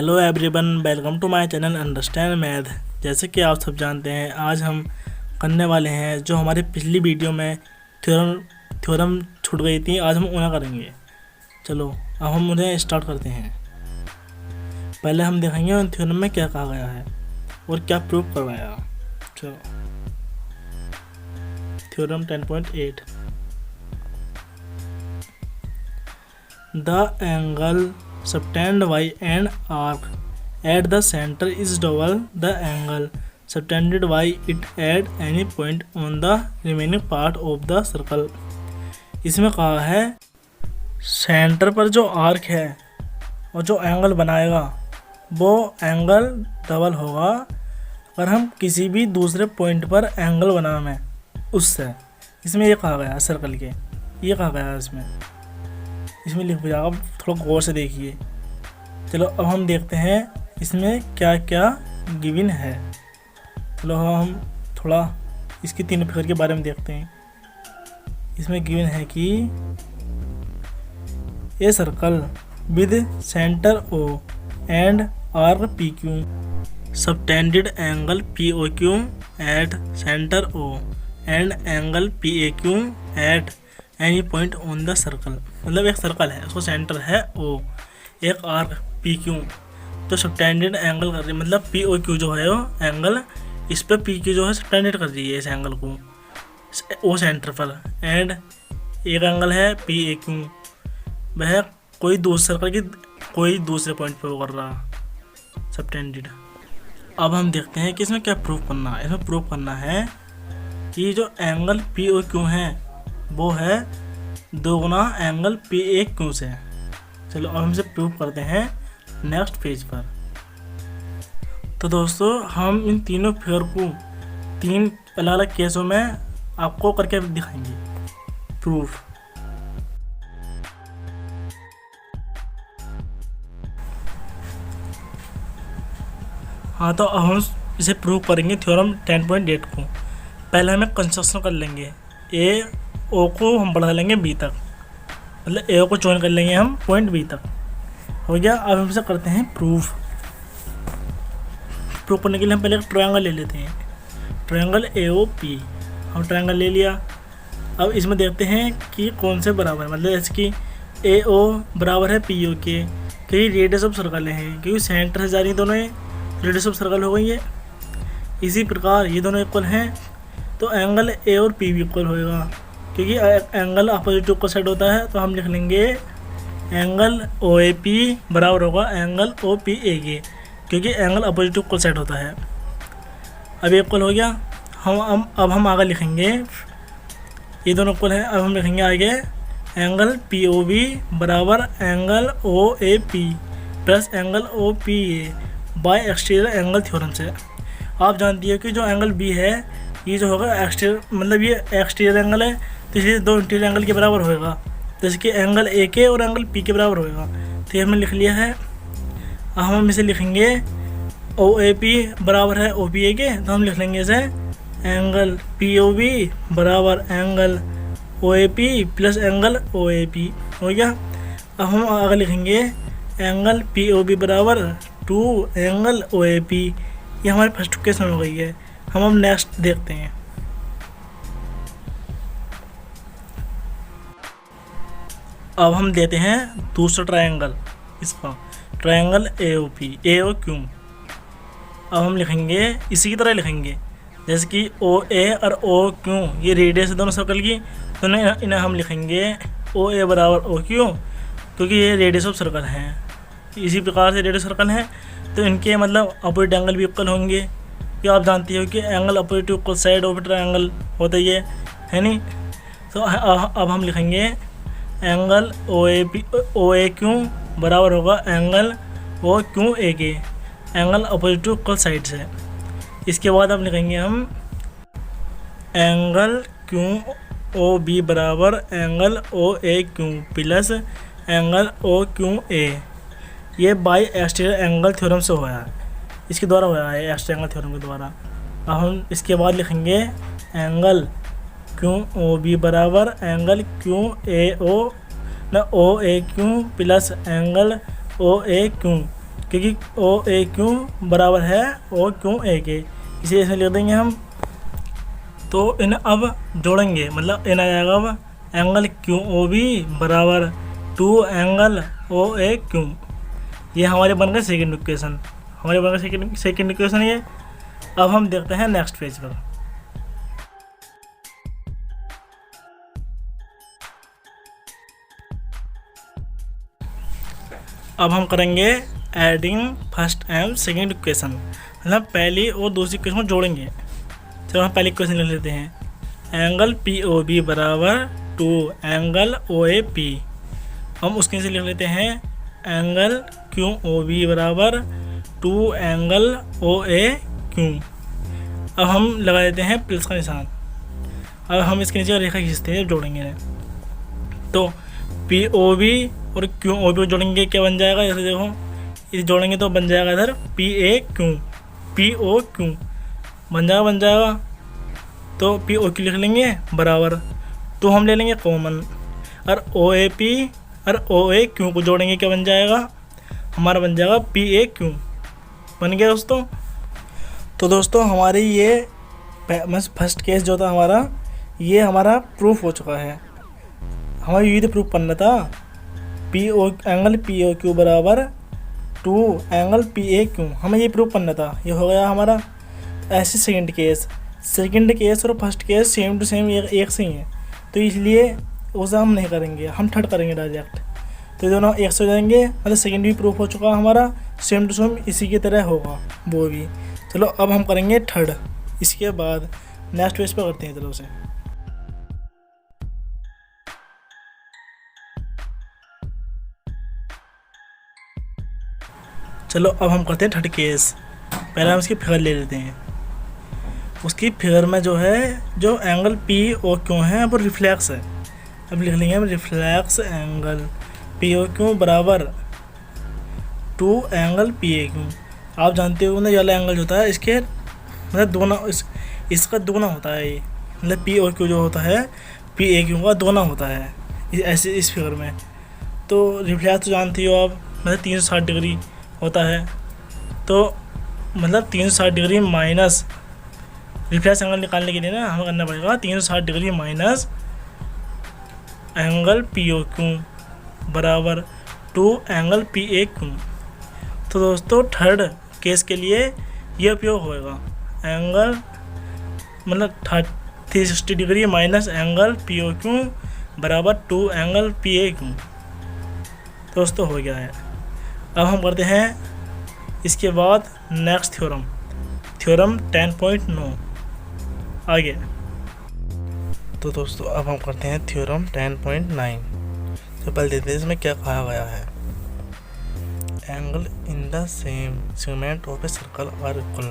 Hello everyone, welcome to my channel understand math. जैसे कि आप सब जानते हैं, आज हम करने वाले हैं जो हमारी पिछली वीडियो में थ्योरम छूट गई थी, आज हम उन्हें करेंगे। चलो अब हम उन्हें स्टार्ट करते हैं। पहले हम देखेंगे उन थ्योरम में क्या कहा गया है और क्या प्रूव करवाया। चलो theorem 10.8 the angle subtended by an arc at the center is double the angle subtended by it at any point on the remaining part of the circle। इसमें कहा है सेंटर पर जो आर्क है और जो एंगल बनाएगा वो एंगल डबल होगा अगर हम किसी भी दूसरे पॉइंट पर एंगल बनाना है उससे। इसमें ये कहा गया सर्कल के, ये कहा गया है इसमें लिख दिया। आप थोड़ा गौर से देखिए। चलो अब हम देखते हैं इसमें क्या क्या गिवन है। चलो हम थोड़ा इसकी तीन फिगर के बारे में देखते हैं। इसमें गिवन है कि a circle with centre O and arc P Q subtended angle P O Q at centre O and angle P A Q at any point on the circle. मतलब एक सर्कल है, उसको सेंटर है O, एक arc P Q तो subtended angle कर रही है। मतलब पी ओ क्यू जो है वो एंगल, इस पर पी क्यू जो है सबटेंडेड कर रही है इस एंगल को ओ सेंटर पर। एंड एक एंगल है पी ए क्यू, वह कोई दूसरे सर्कल की कोई दूसरे पॉइंट पर वो कर रहा सबटेंडेड। अब हम देखते हैं कि इसमें क्या प्रूफ करना है। इसमें प्रूफ करना है कि जो एंगल पी ओ क्यू है वो है दोगुना एंगल पी ए क्यू से। चलो अब हम इसे प्रूव करते हैं नेक्स्ट पेज पर। तो दोस्तों हम इन तीनों फिगर को तीन अलग अलग केसों में आपको करके दिखाएंगे प्रूफ। हाँ, तो अब हम इसे प्रूव करेंगे थ्योरम 10.8 को। पहले हमें कंस्ट्रक्शन कर लेंगे। ए ओ को हम बढ़ा लेंगे बी तक, मतलब ए ओ को ज्वाइन कर लेंगे हम पॉइंट बी तक। हो गया। अब हम इसे करते हैं प्रूफ। प्रूफ करने के लिए हम पहले एक ट्रायंगल ले लेते हैं, ट्रायंगल ए ओ पी। हम ट्रायंगल ले लिया। अब इसमें देखते हैं कि कौन से बराबर है। मतलब जैसे कि ए ओ बराबर है पी ओ के, क्योंकि रेडियस ऑफ सर्कल हैं, क्योंकि सेंटर से जा रही दोनों रेडियस ऑफ सर्कल हो गई है। इसी प्रकार ये दोनों इक्वल हैं तो एंगल ए और पी भी इक्वल होएगा, क्योंकि angle opposite to equal side होता है। तो हम लिख लेंगे एंगल ओ ए पी बराबर होगा एंगल ओ पी ए के, क्योंकि angle opposite to equal side होता है। अब इक्वल हो गया। अब हम आगे लिखेंगे, ये दोनों इक्वल हैं। अब हम लिखेंगे आगे एंगल पी ओ बी बराबर angle O A P plus angle O P A by exterior angle theorem से। आप जानती है कि जो एंगल बी है ये जो होगा एक्सटीरियर, मतलब ये एक्सटीरियर एंगल है तो इसलिए दो इंटीरियर एंगल के बराबर होएगा, जैसे कि एंगल ए के और एंगल पी के बराबर होएगा। तो ये हमने लिख लिया है। अब हम इसे लिखेंगे ओ ए पी बराबर है ओ पी ए के, तो हम लिख लेंगे इसे एंगल पी ओ बी बराबर angle O A P plus angle O A P. हो गया। अब हम आगे लिखेंगे एंगल पी ओ बी बराबर 2 एंगल ओ ए पी। ये हमारे फर्स्ट केस में हो गई है। हम अब नेक्स्ट देखते हैं। अब हम देते हैं दूसरा ट्रायंगल, इसका triangle A O P A O Q. अब हम लिखेंगे इसी की तरह लिखेंगे जैसे कि ओ ए और ओ क्यू ये रेडियस है दोनों सर्कल की, तो इन्हें हम लिखेंगे ओ ए बराबर ओ क्यू, क्योंकि ये रेडियस ऑफ सर्कल हैं। इसी प्रकार से रेडियस सर्कल हैं तो इनके मतलब अपोजिट एंगल भी इक्वल होंगे, कि आप जानती हो कि angle opposite to equal side of triangle होता ही है नहीं। तो अब हम लिखेंगे एंगल ओ ए क्यू बराबर होगा एंगल ओ क्यू ए के, angle opposite to equal side से। इसके बाद हम लिखेंगे हम एंगल क्यू ओ बी बराबर angle O A Q plus angle O Q A. ये बाई एक्सटीरियर एंगल थ्योरम से हुआ है, इसके द्वारा हुआ है एक्सटीरियर एंगल थ्योरम के द्वारा। अब हम इसके बाद लिखेंगे एंगल क्यू ओ बी बराबर एंगल क्यू ए ओ न ओ A Q plus angle O A Q, क्योंकि ओ ए क्यों बराबर है ओ क्यों ए के, इसे इसमें लिख देंगे हम। तो इन अब जोड़ेंगे, मतलब इन आ जाएगा अब एंगल क्यू ओ बी बराबर 2 एंगल ओ ए क्यू। ये हमारे बन गए सेकेंड इक्वेशन, हमारे बन गए सेकेंड इक्वेशन ये। अब हम देखते हैं नेक्स्ट पेज पर। अब हम करेंगे adding first and second equation, मतलब पहली और दूसरी इक्वेशन को जोड़ेंगे। चलो हम पहली इक्वेशन लिख लेते हैं, एंगल पी ओ बी बराबर 2 एंगल ओ ए पी। हम उसके से लिख लेते हैं एंगल क्यू ओ बी बराबर 2 एंगल ओ ए क्यू। अब हम लगा देते हैं प्लस का निशान। अब हम इसके नीचे रेखा खींचते हैं, जोड़ेंगे। तो पी ओ बी और क्यू ओ बी जोड़ेंगे, क्या बन जाएगा, जैसे देखो इसे जोड़ेंगे तो बन जाएगा इधर P A Q, P O Q बन जाएगा। तो पी ओ क्यू लिख लेंगे बराबर, तो हम ले लेंगे कॉमन, और ओ ए पी और ओ ए क्यू को जोड़ेंगे, क्या बन जाएगा, हमारा बन जाएगा पी ए क्यू। बन गया दोस्तों। तो दोस्तों हमारी ये फर्स्ट केस जो था हमारा, ये हमारा प्रूफ हो चुका है। हमारा ये तो प्रूफ करना था, P O angle P O Q बराबर 2 एंगल पी ए क्यू, हमें ये प्रूफ करना था। ये हो गया हमारा। ऐसे सेकंड केस और first case same to same एक से ही है, तो इसलिए उसे हम नहीं करेंगे, हम थर्ड करेंगे डायरेक्ट। तो दोनों एक से हो जाएंगे, मतलब सेकंड भी प्रूफ हो चुका हमारा, सेम टू सेम इसी की तरह होगा वो भी। चलो अब हम करेंगे थर्ड, इसके बाद नेक्स्ट पेज पर करते हैं चलो से। चलो अब हम करते हैं थर्ड केस। पहले हम इसकी फिगर ले लेते हैं। उसकी फिगर में जो है, जो एंगल पी ओ क्यू है वो रिफ्लेक्स है। अब लिख लेंगे हम reflex angle P O Q बराबर 2 एंगल पी ए क्यू। आप जानते हो ना, ये वाला एंगल जो होता है इसके मतलब दोनों, इसका दोना होता है ये, मतलब पी ओ क्यू जो होता है पी ए क्यू का दोना होता है ऐसे इस फिगर में। तो रिफ्लेक्स तो जानती हो आप, मतलब 360 डिग्री होता है। तो मतलब 360 डिग्री माइनस रिफ्लेक्स एंगल निकालने के लिए ना हमें करना पड़ेगा 360 degree minus angle P O Q बराबर 2 एंगल पी ए क्यू। तो दोस्तों थर्ड केस के लिए ये उपयोग होगा, एंगल मतलब 360 degree minus angle P O Q बराबर 2 एंगल पी ए क्यू। दोस्तों हो गया है। अब हम करते हैं इसके बाद नेक्स्ट थ्योरम 10.9 आगे। तो दोस्तों अब हम करते हैं थ्योरम 10.9। तो पहले देखते हैं इसमें क्या कहा गया है। Angle in the same segment of a circle are equal,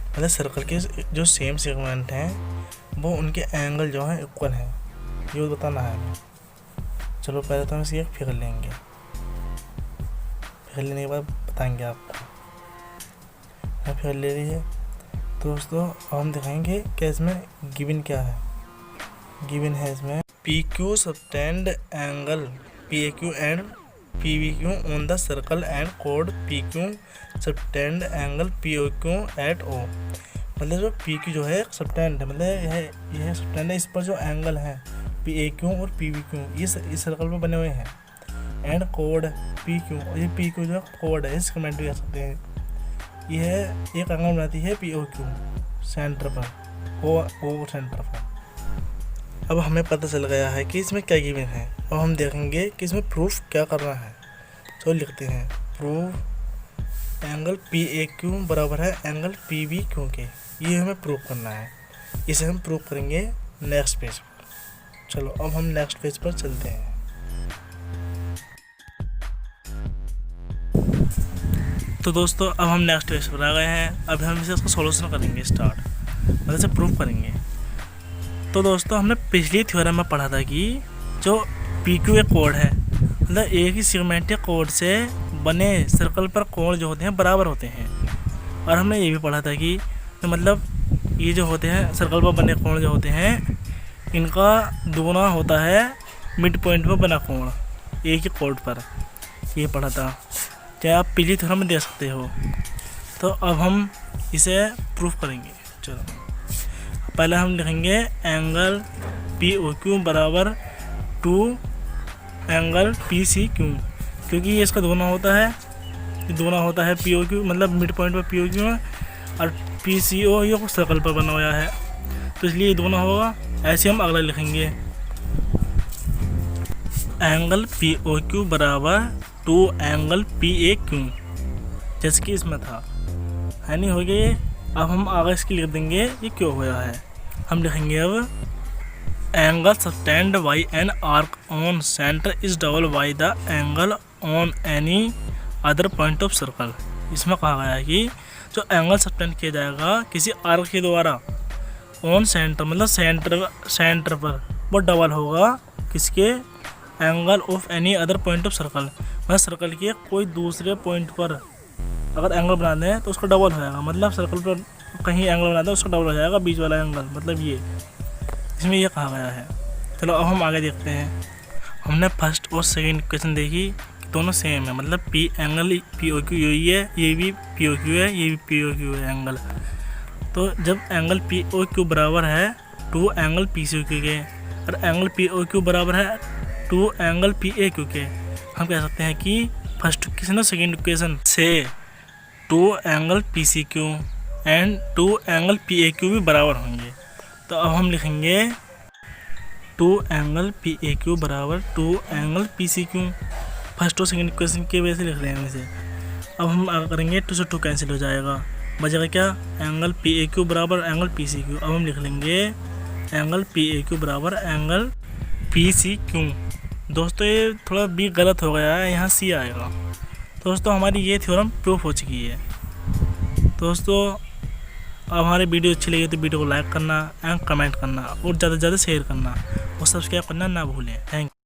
मतलब सर्कल के जो सेम सेगमेंट हैं वो उनके एंगल जो हैं इक्वल हैं, ये बताना है हमें। चलो पहले तो हम इसकी एक फिगर लेंगे, फिगर लेने के बाद बताएंगे आपको। फिगर ले ली है तो दोस्तों हम दिखाएंगे कि इसमें गिवन क्या है। गिवन है इसमें P Q subtend angle P A Q and P V Q on the circle and कोड P Q subtend angle P O Q at O. मतलब जो पी क्यू जो है सबटेंड है, मतलब यह सबटेंड है, इस पर जो एंगल है पी ए क्यू और पी वी क्यू इस सर्कल में बने हुए हैं। एंड कोड पी क्यू, ये पी क्यू जो कोड है, इस कमेंट भी कर सकते हैं। यह एक एंगल बनाती है पी ओ क्यू सेंटर पर, ओ सेंटर पर। अब हमें पता चल गया है कि इसमें क्या गिवन है, और हम देखेंगे कि इसमें प्रूफ क्या करना है। तो लिखते हैं proof angle P A Q बराबर है एंगल पी बी क्यू के। ये हमें प्रूफ करना है, इसे हम प्रूफ करेंगे नेक्स्ट पेज पर। चलो अब हम नेक्स्ट पेज पर चलते हैं। तो दोस्तों अब हम नेक्स्ट पेज पर आ गए हैं। अब हम इसे इसका सॉल्यूशन करेंगे स्टार्ट, मतलब इसे प्रूफ करेंगे। तो दोस्तों हमने पिछली थ्योरम में पढ़ा था कि जो पी क्यू एक कोड है, मतलब एक ही सिगमेंटिक कोड से बने सर्कल पर कोण जो होते हैं बराबर होते हैं। और हमने ये भी पढ़ा था कि तो मतलब ये जो होते हैं सर्कल पर बने कोण जो होते हैं, इनका दोगुना होता है मिड पॉइंट में बना कोण एक ही कोड पर, ये पढ़ा था। चाहे आप पीली थ्योरम में दे सकते हो। तो अब हम इसे प्रूफ करेंगे। चलो पहले हम लिखेंगे एंगल पी ओ क्यू बराबर 2 एंगल पी सी क्यू, क्योंकि ये इसका दोना होता है, ये दोना होता है पी ओ क्यू, मतलब मिड पॉइंट पर पी ओ क्यू है और पी सी ओ ये कुछ सर्कल पर बना हुआ है, तो इसलिए ये दोना होगा। ऐसे हम अगला लिखेंगे एंगल पी ओ क्यू बराबर 2 एंगल पी ए क्यू, जैसे कि इसमें था, है नहीं, हो गया ये। अब हम आगे इसकी लिख देंगे ये क्यों होया है। हम लिखेंगे अब angle sustained by an arc on centre is double by the angle on any other point of circle. इसमें कहा गया है कि जो एंगल सस्टेंड किया जाएगा किसी आर्क के द्वारा ऑन सेंटर, मतलब सेंटर पर, वो डबल होगा किसके, angle of any other point of circle, मतलब सर्कल के कोई दूसरे पॉइंट पर अगर एंगल बना दें तो उसका डबल हो जाएगा, मतलब सर्कल पर कहीं एंगल बना दें उसका डबल हो जाएगा बीच वाला एंगल, मतलब ये इसमें ये कहा गया है। चलो अब हम आगे देखते हैं। हमने फर्स्ट और सेकंड इक्वेशन देखी, दोनों सेम है, मतलब P angle P O Q यही है, ये भी पी ओ क्यू है, ये भी पी ओ क्यू है एंगल। तो जब एंगल पी ओ क्यू बराबर है 2 एंगल पी सी क्यू के और एंगल पी ओ क्यू बराबर है 2 एंगल पी ए क्यू के, हम कह सकते हैं कि फर्स्ट इक्वेशन और सेकेंड इक्वेशन से 2 angle P C Q and 2 angle P A Q भी बराबर होंगे। तो अब हम लिखेंगे 2 एंगल पी ए क्यू बराबर 2 angle P C Q, first और सेकेंड इक्वेशन के वजह से लिख रहे हैं इसे। अब हम आगे करेंगे 2 से 2 कैंसिल हो जाएगा, बचेगा क्या, एंगल पी ए क्यू बराबर एंगल पी सी क्यू। अब हम लिख लेंगे एंगल पी ए क्यू बराबर एंगल पी सी क्यू। दोस्तों ये थोड़ा बी गलत हो गया है, यहाँ सी आएगा। दोस्तों हमारी ये थ्योरम प्रूफ हो चुकी है। दोस्तों अब हमारी वीडियो अच्छी लगी तो वीडियो को लाइक करना एंड कमेंट करना और ज़्यादा से ज़्यादा शेयर करना और सब्सक्राइब करना ना भूलें। Thank you.